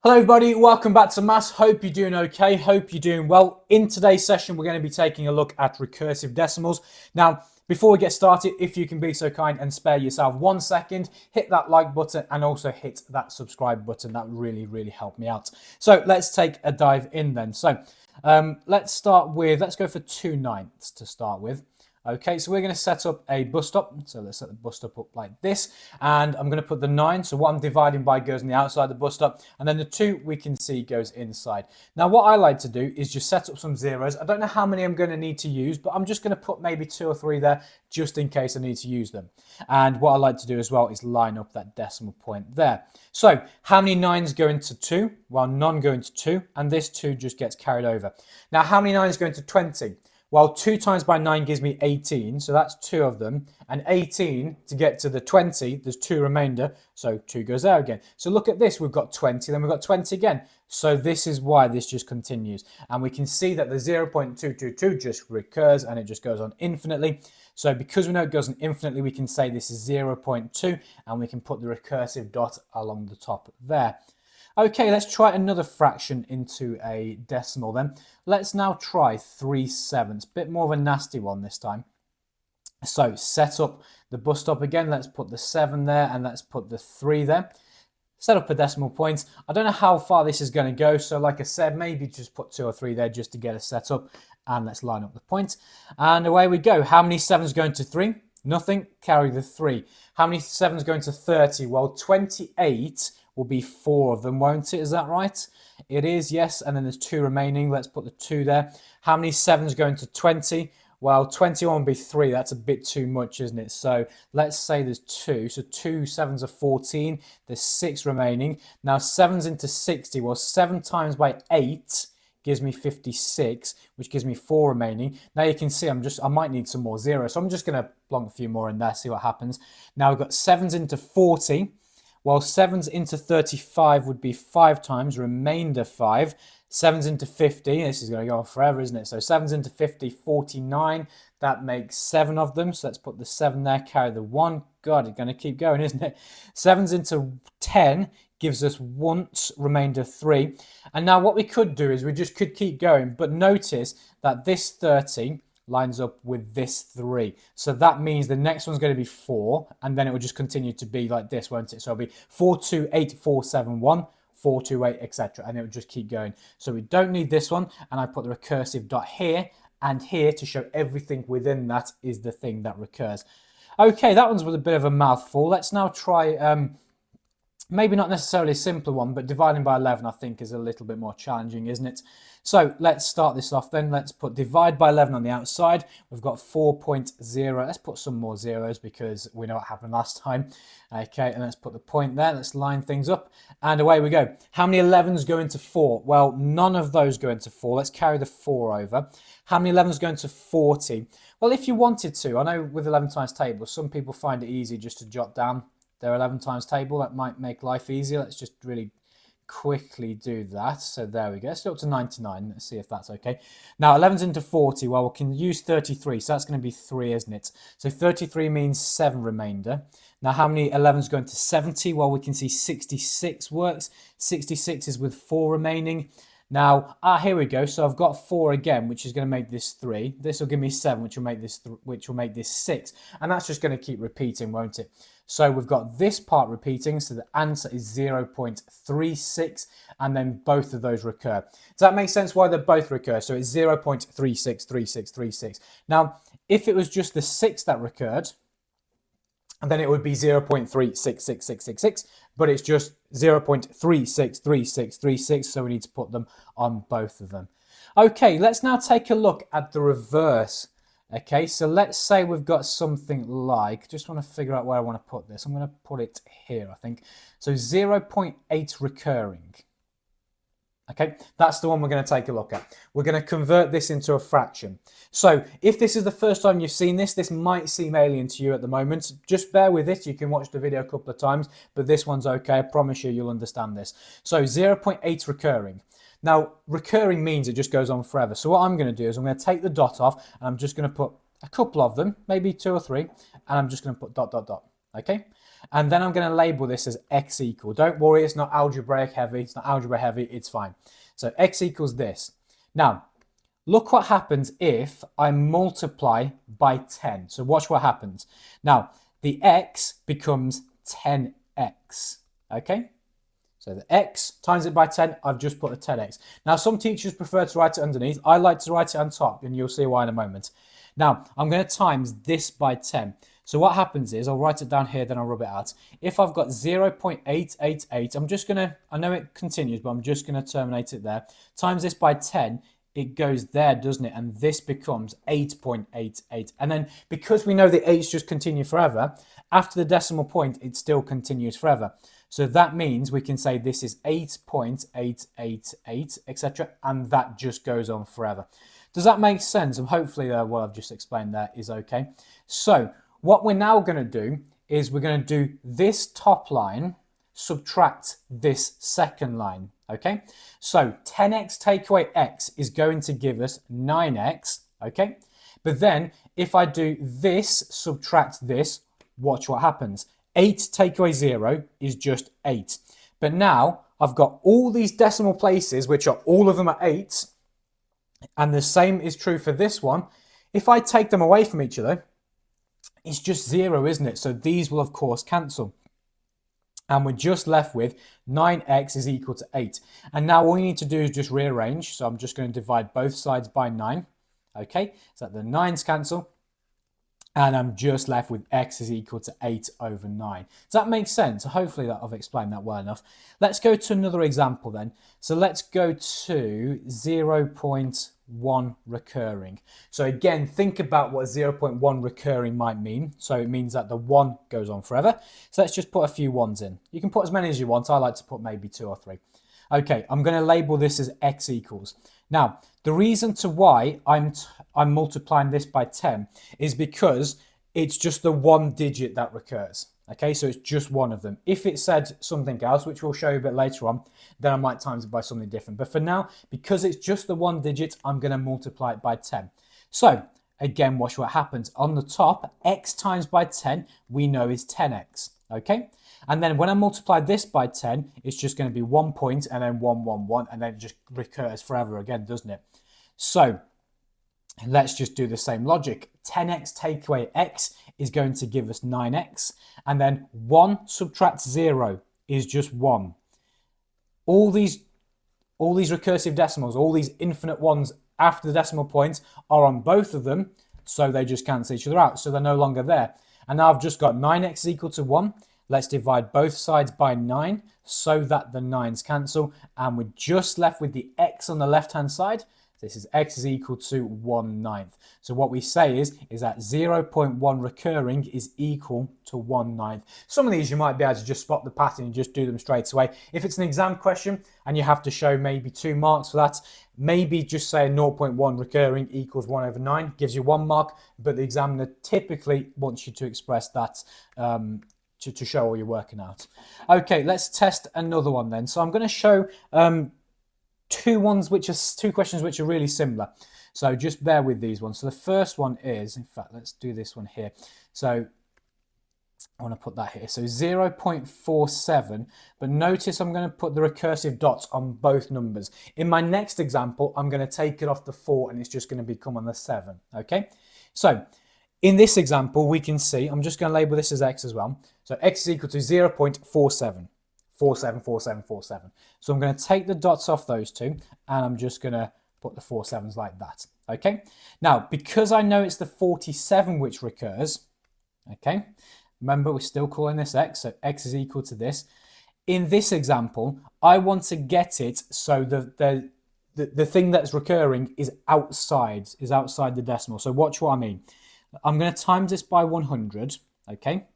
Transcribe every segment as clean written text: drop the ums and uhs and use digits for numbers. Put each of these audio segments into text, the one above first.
Hello everybody, welcome back to Maths. Hope you're doing okay, hope you're doing well. In today's session, we're going to be taking a look at recursive decimals. Now, before we get started, if you can be so kind and spare yourself 1 second, hit that like button and also hit that subscribe button. That would really help me out. So let's take a dive in then. So let's go for 2/9 to start with. Okay, so we're going to set up a bus stop. So let's set the bus stop up like this. And I'm going to put the 9. So what I'm dividing by goes on the outside of the bus stop. And then the 2 we can see goes inside. Now what I like to do is just set up some zeros. I don't know how many I'm going to need to use, but I'm just going to put maybe 2 or 3 there just in case I need to use them. And what I like to do as well is line up that decimal point there. So how many 9s go into 2? Well, none go into 2. And this 2 just gets carried over. Now how many 9s go into 20? Well, 2 times by 9 gives me 18, so that's 2 of them. And 18, to get to the 20, there's 2 remainder, so 2 goes there again. So look at this, we've got 20, then we've got 20 again. So this is why this just continues. And we can see that the 0.222 just recurs and it just goes on infinitely. So because we know it goes on infinitely, we can say this is 0.2 and we can put the recursive dot along the top there. Okay, let's try another fraction into a decimal then. Let's now try 3/7. Bit more of a nasty one this time. So set up the bus stop again. Let's put the 7 there and let's put the 3 there. Set up a decimal point. I don't know how far this is going to go. So like I said, maybe just put 2 or 3 there just to get us set up. And let's line up the point. And away we go. How many 7s go into 3? Nothing. Carry the 3. How many 7s go into 30? Well, 28 will be 4 of them, won't it? Is that right? It is, yes. And then there's 2 remaining. Let's put the 2 there. How many 7s go into 20? Well, 21 will be 3. That's a bit too much, isn't it? So let's say there's 2. So 2 7s are 14. There's 6 remaining. Now 7s into 60. Well, 7 times by 8 gives me 56, which gives me 4 remaining. Now you can see I might need some more zeros. So I'm just going to plonk a few more in there, see what happens. Now we've got 7s into 40. Well, 7s into 35 would be 5 times, remainder 5. 7s into 50, this is going to go on forever, isn't it? So 7s into 50, 49. That makes 7 of them. So let's put the 7 there, carry the 1. God, it's going to keep going, isn't it? 7s into 10 gives us once, remainder 3. And now what we could do is we just could keep going. But notice that this 30 lines up with this 3. So that means the next one's going to be 4, and then it will just continue to be like this, won't it? So it'll be 4, 2, 8, 4, 7, 1, 4, 2, 8, etc. And it will just keep going. So we don't need this one, and I put the recursive dot here and here to show everything within that is the thing that recurs. Okay, that one's with a bit of a mouthful. Let's now try maybe not necessarily a simpler one, but dividing by 11 I think is a little bit more challenging, isn't it? So let's start this off then. Let's put divide by 11 on the outside. We've got 4.0. Let's put some more zeros because we know what happened last time. Okay, and let's put the point there. Let's line things up and away we go. How many 11s go into 4? Well, none of those go into 4. Let's carry the 4 over. How many 11s go into 40? Well, if you wanted to, I know with 11 times table, some people find it easy just to jot down their 11 times table. That might make life easier. Let's just really quickly do that. So there we go. Let's go up to 99. Let's see if that's okay. Now 11's into 40. Well, we can use 33. So that's going to be 3, isn't it? So 33 means 7 remainder. Now how many 11's go into 70? Well, we can see 66 works. 66 is with 4 remaining. Now, here we go. So I've got 4 again, which is going to make this 3. This will give me 7, which will make this 6. And that's just going to keep repeating, won't it? So we've got this part repeating. So the answer is 0.36, and then both of those recur. Does that make sense why they both recur? So it's 0.363636. Now, if it was just the 6 that recurred, and then it would be 0.366666, but it's just 0.363636, so we need to put them on both of them. Okay, let's now take a look at the reverse. Okay, so let's say we've got something like, just want to figure out where I want to put this. I'm going to put it here, I think. So 0.8 recurring. Okay, that's the one we're going to take a look at. We're going to convert this into a fraction. So if this is the first time you've seen this, this might seem alien to you at the moment. Just bear with it. You can watch the video a couple of times, but this one's okay. I promise you'll understand this. So 0.8 recurring. Now, recurring means it just goes on forever. So what I'm going to do is I'm going to take the dot off, and I'm just going to put a couple of them, maybe 2 or 3, and I'm just going to put dot, dot, dot. Okay? And then I'm going to label this as x equal. Don't worry, it's not algebraic heavy. It's not algebra heavy. It's fine. So x equals this. Now, look what happens if I multiply by 10. So watch what happens. Now, the x becomes 10x. Okay? So the x times it by 10, I've just put a 10x. Now, some teachers prefer to write it underneath. I like to write it on top, and you'll see why in a moment. Now, I'm going to times this by 10. So what happens is, I'll write it down here, then I'll rub it out. If I've got 0.888, I'm just going to, I know it continues, but I'm just going to terminate it there. Times this by 10, it goes there, doesn't it? And this becomes 8.88. And then because we know the 8's just continue forever, after the decimal point, it still continues forever. So that means we can say this is 8.888, etc. And that just goes on forever. Does that make sense? And hopefully what I've just explained there is okay. So what we're now going to do is we're going to do this top line, subtract this second line. Okay, so 10x take away x is going to give us 9x. Okay, but then if I do this, subtract this, watch what happens. 8 take away 0 is just 8. But now I've got all these decimal places, which are all of them at 8. And the same is true for this one. If I take them away from each other, it's just 0, isn't it? So these will, of course, cancel. And we're just left with 9x is equal to 8. And now all you need to do is just rearrange. So I'm just going to divide both sides by 9. Okay, so the 9's cancel. And I'm just left with x is equal to 8 over 9. Does that make sense? Hopefully that I've explained that well enough. Let's go to another example then. So let's go to 0.1 recurring. So again, think about what 0.1 recurring might mean. So it means that the 1 goes on forever. So let's just put a few 1s in. You can put as many as you want. I like to put maybe 2 or 3. Okay, I'm going to label this as x equals. Now, the reason to why I'm multiplying this by 10 is because it's just the one digit that recurs. Okay, so it's just one of them. If it said something else, which we'll show you a bit later on, then I might times it by something different. But for now, because it's just the one digit, I'm going to multiply it by 10. So, again, watch what happens. On the top, x times by 10, we know is 10x. Okay? And then when I multiply this by 10, it's just going to be 1 point and then 1, 1, 1, and then it just recurs forever again, doesn't it? So let's just do the same logic. 10x take away x is going to give us 9x, and then 1 subtract 0 is just 1. All these recursive decimals, all these infinite ones after the decimal point are on both of them, so they just cancel each other out, so they're no longer there. And now I've just got 9x is equal to 1. Let's divide both sides by 9 so that the 9's cancel, and we're just left with the x on the left-hand side. This is x is equal to 1/9. So what we say is that 0.1 recurring is equal to 1/9. Some of these you might be able to just spot the pattern and just do them straight away. If it's an exam question and you have to show maybe 2 marks for that, maybe just say 0.1 recurring equals 1 over 9, gives you 1 mark, but the examiner typically wants you to express that to show all you're working out. Okay, let's test another one then. So I'm going to show two questions which are really similar. So just bear with these ones. So the first one is, in fact, let's do this one here. So I want to put that here. So 0.47, but notice I'm going to put the recursive dots on both numbers. In my next example, I'm going to take it off the 4 and it's just going to become on the 7. Okay, so in this example, we can see, I'm just going to label this as x as well. So x is equal to 0.47. 474747. So I'm going to take the dots off those two and I'm just going to put the 4 7s like that. Okay, now because I know it's the 47 which recurs, okay, remember we're still calling this x, so x is equal to this. In this example, I want to get it so the thing that's recurring is outside the decimal. So watch what I mean. I'm going to times this by 100, okay,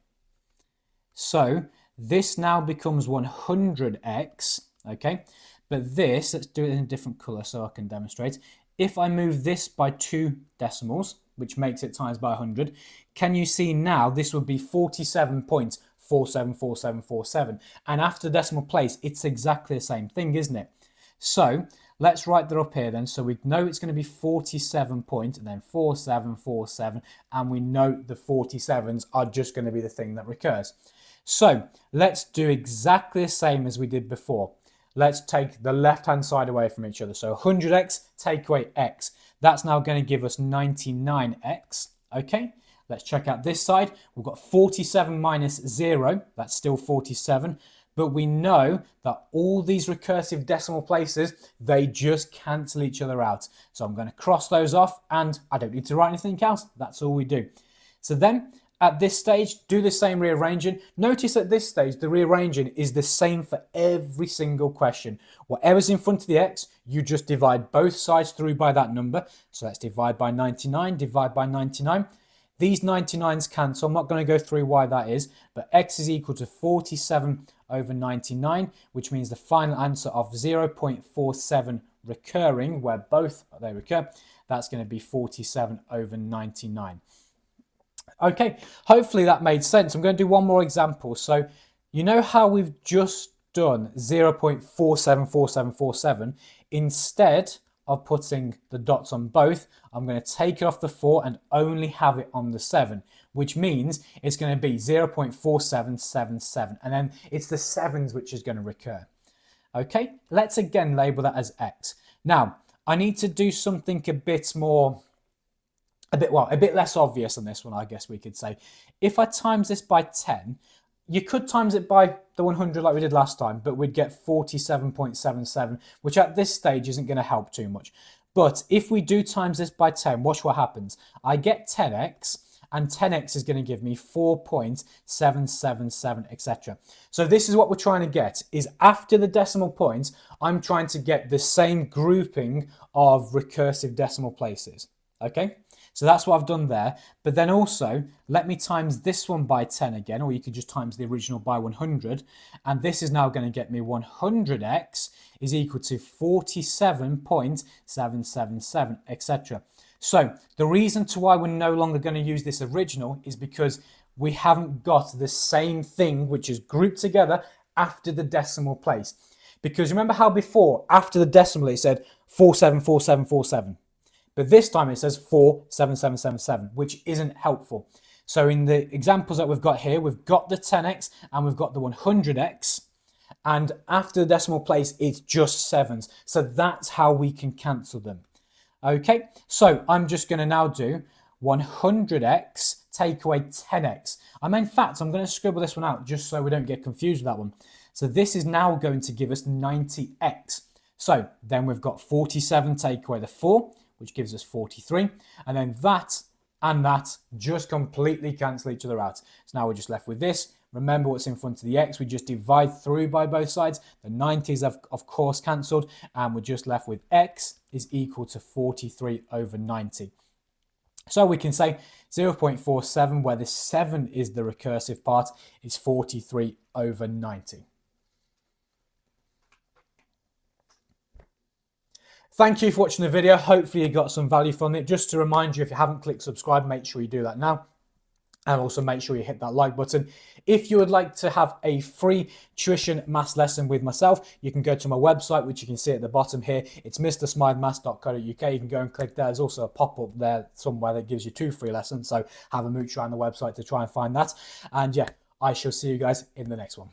so this now becomes 100x, okay? But this, let's do it in a different color so I can demonstrate. If I move this by 2 decimals, which makes it times by 100, can you see now this would be 47.474747. And after decimal place, it's exactly the same thing, isn't it? So let's write that up here then. So we know it's going to be 47 point and then 4747, and we know the 47s are just going to be the thing that recurs. So let's do exactly the same as we did before. Let's take the left-hand side away from each other. So 100x, take away x. That's now going to give us 99x. Okay, let's check out this side. We've got 47 minus 0. That's still 47. But we know that all these recursive decimal places, they just cancel each other out. So I'm going to cross those off, and I don't need to write anything else. That's all we do. So then at this stage, do the same rearranging. Notice at this stage, the rearranging is the same for every single question. Whatever's in front of the x, you just divide both sides through by that number. So let's divide by 99, divide by 99. These 99s cancel. I'm not going to go through why that is, but x is equal to 47 over 99, which means the final answer of 0.47 recurring, where both they recur, that's going to be 47 over 99. Okay, hopefully that made sense. I'm going to do one more example. So you know how we've just done 0.474747? Instead of putting the dots on both, I'm going to take it off the 4 and only have it on the 7, which means it's going to be 0.4777. And then it's the 7s which is going to recur. Okay, let's again label that as x. Now, I need to do something a bit less obvious on this one, I guess we could say. If I times this by 10, you could times it by the 100 like we did last time, but we'd get 47.77, which at this stage isn't going to help too much. But if we do times this by 10, watch what happens. I get 10x, and 10x is going to give me 4.777, etc. So this is what we're trying to get, is after the decimal points, I'm trying to get the same grouping of recursive decimal places. Okay? So that's what I've done there. But then also, let me times this one by 10 again, or you could just times the original by 100. And this is now going to get me 100x is equal to 47.777, etc. So the reason to why we're no longer going to use this original is because we haven't got the same thing which is grouped together after the decimal place. Because remember how before, after the decimal, it said 474747. But this time it says 47777, which isn't helpful. So in the examples that we've got here, we've got the 10x and we've got the 100x. And after the decimal place, it's just 7s. So that's how we can cancel them. Okay, so I'm just going to now do 100x take away 10x. In fact, I'm going to scribble this one out just so we don't get confused with that one. So this is now going to give us 90x. So then we've got 47 take away the 4, which gives us 43. And then that and that just completely cancel each other out. So now we're just left with this. Remember what's in front of the x. We just divide through by both sides. The 90s have, of course, cancelled. And we're just left with x is equal to 43 over 90. So we can say 0.47, where the 7 is the recursive part, is 43 over 90. Thank you for watching the video. Hopefully you got some value from it. Just to remind you, if you haven't clicked subscribe, make sure you do that now. And also make sure you hit that like button. If you would like to have a free tuition maths lesson with myself, you can go to my website, which you can see at the bottom here. It's mrsmythemaths.co.uk. You can go and click there. There's also a pop-up there somewhere that gives you 2 free lessons. So have a mooch around the website to try and find that. And yeah, I shall see you guys in the next one.